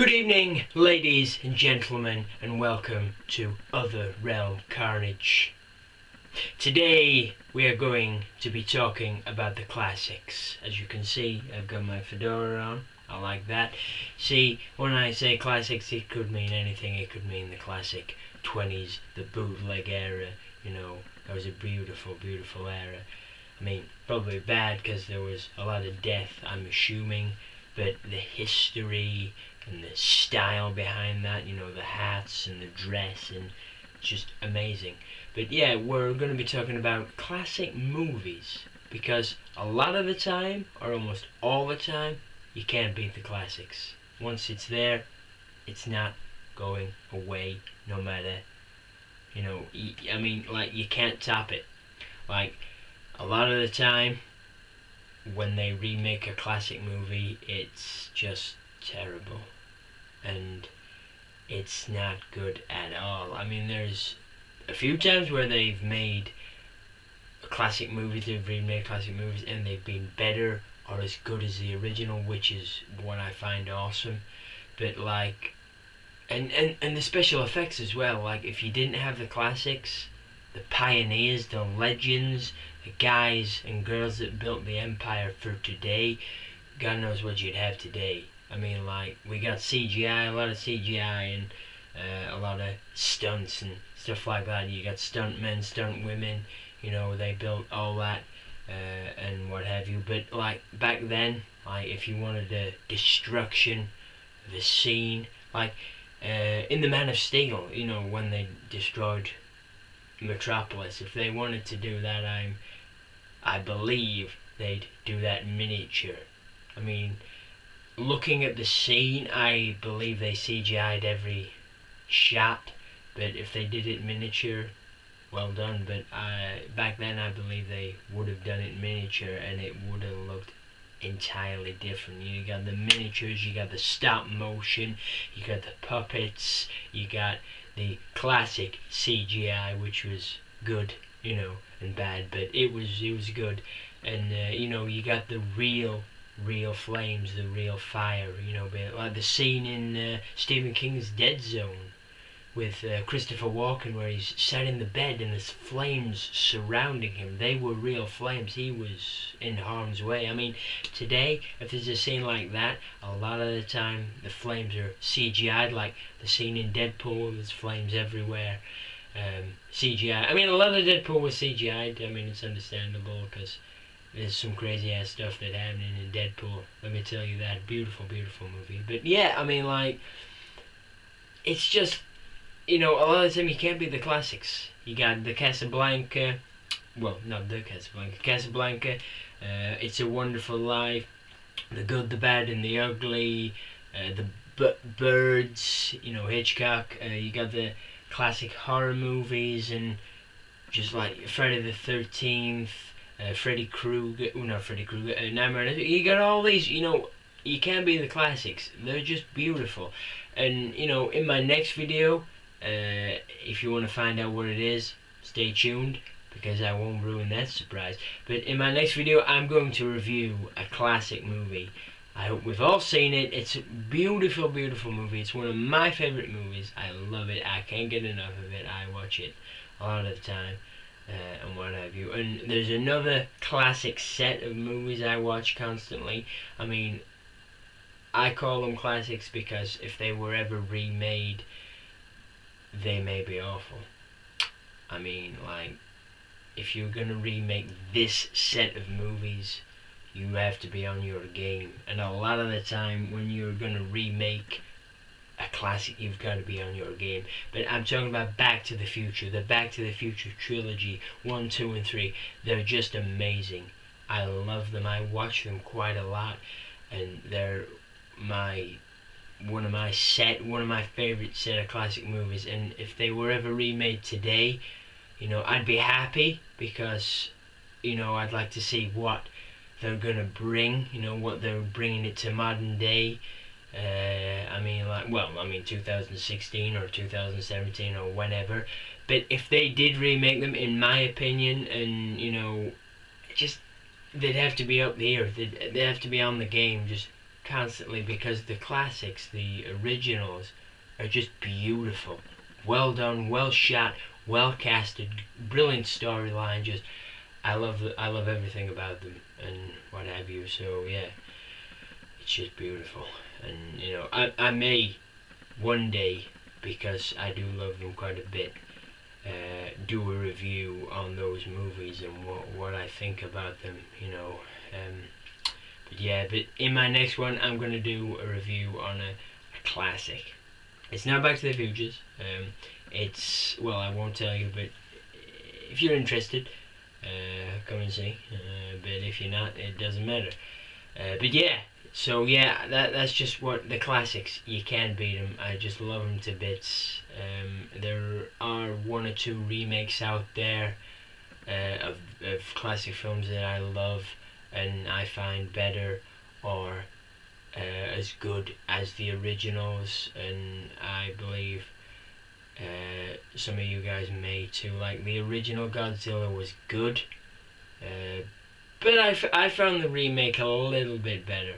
Good evening, ladies and gentlemen, and welcome to Other Realm Carnage. Today we are going to be talking about the classics. As you can see, I've got my fedora on. I like that. See, when I say classics, it could mean anything. It could mean the classic 20s, the bootleg era. That was a beautiful, beautiful era. I mean, probably bad because there was a lot of death, I'm assuming, but the history and the style behind that, the hats and the dress, and it's just amazing. But yeah, we're going to be talking about classic movies, because a lot of the time, or almost all the time, you can't beat the classics. Once it's there, it's not going away, no matter, you can't top it. Like, a lot of the time, when they remake a classic movie, it's just terrible. And it's not good at all. I mean, there's a few times where they've made classic movies, they've remade classic movies, and they've been better or as good as the original, which is what I find awesome. But and the special effects as well. Like, if you didn't have the classics, the pioneers, the legends, the guys and girls that built the empire for today, God knows what you'd have today. I mean, we got CGI, a lot of CGI, and a lot of stunts and stuff like that. You got stuntmen, stunt women, they built all that and what have you. But back then, if you wanted a destruction of a scene, in the Man of Steel, when they destroyed Metropolis, if they wanted to do that, I believe they'd do that miniature. I mean, looking at the scene, I believe they CGI'd every shot, but if they did it miniature, well done. But back then, I believe they would have done it miniature, and it would have looked entirely different. You got the miniatures, you got the stop motion, you got the puppets, you got the classic CGI, which was good, and bad, but it was good. And you got the real flames, the real fire, like the scene in Stephen King's Dead Zone with Christopher Walken, where he's sat in the bed and there's flames surrounding him. They were real flames. He was in harm's way. I mean, today, if there's a scene like that, a lot of the time the flames are CGI'd, like the scene in Deadpool, there's flames everywhere. CGI. I mean, a lot of Deadpool was CGI'd. I mean, it's understandable because there's some crazy ass stuff that happening in Deadpool. Let me tell you that. Beautiful, beautiful movie. But yeah, I mean, it's just, a lot of the time you can't beat the classics. You got the Casablanca. Well, not the Casablanca. Casablanca. It's a Wonderful Life. The Good, the Bad, and the Ugly. The Birds. Hitchcock. You got the classic horror movies, and just like Friday the 13th. Freddy Krueger, Nightmare. You got all these, you can't beat the classics. They're just beautiful. And, in my next video, if you want to find out what it is, stay tuned, because I won't ruin that surprise. But in my next video, I'm going to review a classic movie. I hope we've all seen it. It's a beautiful, beautiful movie. It's one of my favorite movies. I love it. I can't get enough of it. I watch it a lot of the time. And what have you. And there's another classic set of movies I watch constantly. I mean, I call them classics because if they were ever remade, they may be awful. I mean, if you're gonna remake this set of movies, you have to be on your game. And a lot of the time, when you're gonna remake a classic, you've got to be on your game. But I'm talking about Back to the Future. The Back to the Future trilogy, 1, 2, and 3. They're just amazing. I love them. I watch them quite a lot, and they're one of my favorite set of classic movies. And if they were ever remade today, I'd be happy, because I'd like to see what they're gonna bring. What they're bringing it to modern day. 2016 or 2017 or whenever. But if they did remake them, in my opinion, and they'd have to be up there. They'd have to be on the game, just constantly because the classics, the originals, are just beautiful. Well done, well shot, well casted, brilliant storyline. Just I love everything about them and what have you. So yeah, it's just beautiful. And you know, I may one day, because I do love them quite a bit, do a review on those movies and what I think about them. You know. But yeah, but in my next one, I'm gonna do a review on a classic. It's not Back to the Futures. It's, well, I won't tell you, but if you're interested, come and see. But if you're not, it doesn't matter. But yeah, so yeah, that's just what the classics. You can't beat them. I just love them to bits. There are one or two remakes out there of classic films that I love and I find better or as good as the originals, and I believe some of you guys may too. Like the original Godzilla was good, but I found the remake a little bit better.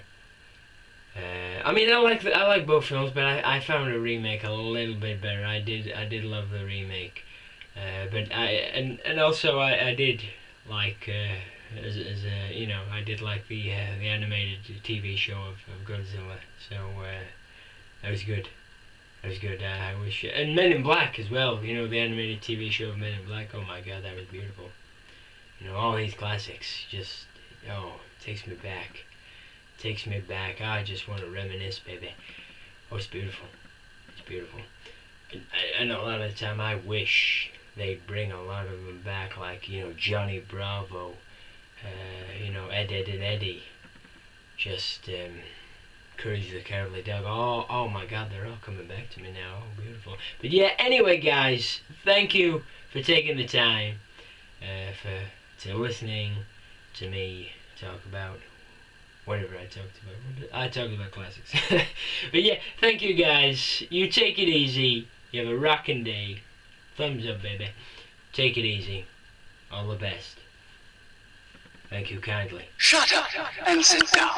I mean, I like both films, but I found the remake a little bit better. I did love the remake, but and also I did like. As you know, I did like the animated TV show of Godzilla, so that was good. That was good. I wish, and Men in Black as well. You know, the animated TV show of Men in Black. Oh my God, that was beautiful. You know, all these classics just takes me back. Takes me back. I just want to reminisce, baby. Oh, it's beautiful. It's beautiful. And a lot of the time, I wish they'd bring a lot of them back, like you know Johnny Bravo. You know, Ed, Ed and Eddie, just Courage the Cowardly Dog. Oh my God, they're all coming back to me now. Oh, beautiful. But yeah, anyway, guys, thank you for taking the time to listening to me talk about whatever I talked about. I talked about classics. But yeah, thank you, guys. You take it easy. You have a rocking day. Thumbs up, baby. Take it easy. All the best. Thank you kindly. Shut up and sit down.